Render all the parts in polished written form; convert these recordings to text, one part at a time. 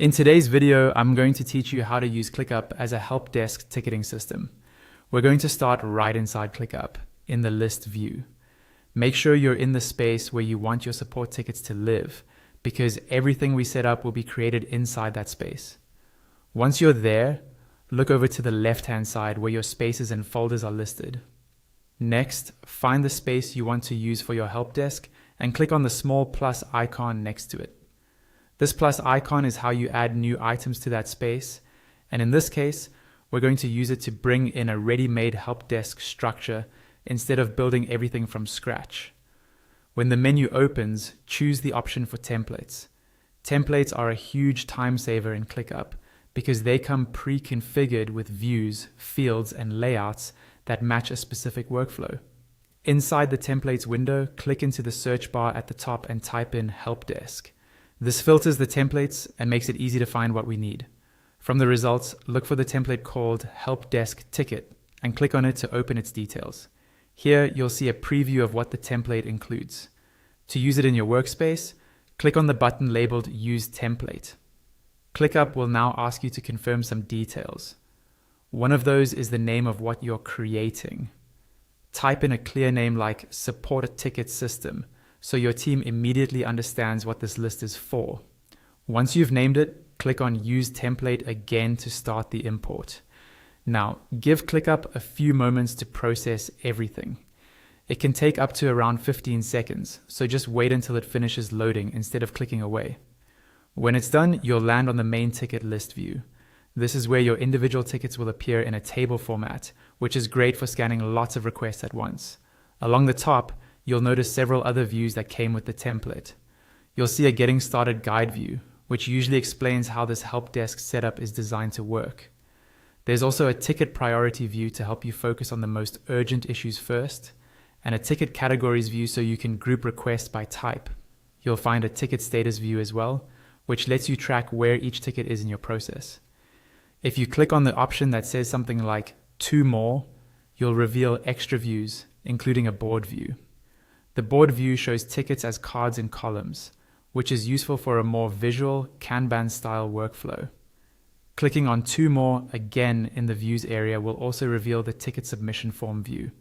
In today's video, I'm going to teach you how to use ClickUp as a help desk ticketing system. We're going to start right inside ClickUp, in the list view. Make sure you're in the space where you want your support tickets to live, because everything we set up will be created inside that space. Once you're there, look over to the left-hand side where your spaces and folders are listed. Next, find the space you want to use for your help desk and click on the small plus icon next to it. This plus icon is how you add new items to that space, and in this case, we're going to use it to bring in a ready-made help desk structure instead of building everything from scratch. When the menu opens, choose the option for templates. Templates are a huge time saver in ClickUp because they come pre-configured with views, fields, and layouts that match a specific workflow. Inside the templates window, click into the search bar at the top and type in help desk. This filters the templates and makes it easy to find what we need. From the results, look for the template called Help Desk Ticket and click on it to open its details. Here, you'll see a preview of what the template includes. To use it in your workspace, click on the button labeled Use Template. ClickUp will now ask you to confirm some details. One of those is the name of what you're creating. Type in a clear name like Support a Ticket System, so your team immediately understands what this list is for. Once you've named it, click on Use Template again to start the import. Now, give ClickUp a few moments to process everything. It can take up to around 15 seconds, so just wait until it finishes loading instead of clicking away. When it's done, you'll land on the main ticket list view. This is where your individual tickets will appear in a table format, which is great for scanning lots of requests at once. Along the top, you'll notice several other views that came with the template. You'll see a Getting Started guide view, which usually explains how this help desk setup is designed to work. There's also a ticket priority view to help you focus on the most urgent issues first, and a ticket categories view so you can group requests by type. You'll find a ticket status view as well, which lets you track where each ticket is in your process. If you click on the option that says something like 2 more, you'll reveal extra views, including a board view. The board view shows tickets as cards in columns, which is useful for a more visual Kanban-style workflow. Clicking on 2 more again in the views area will also reveal the ticket submission form view.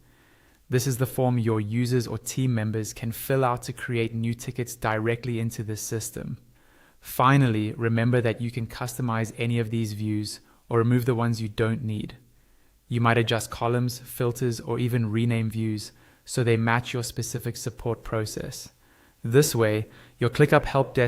This is the form your users or team members can fill out to create new tickets directly into this system. Finally, remember that you can customize any of these views or remove the ones you don't need. You might adjust columns, filters, or even rename views so they match your specific support process. This way, your ClickUp help desk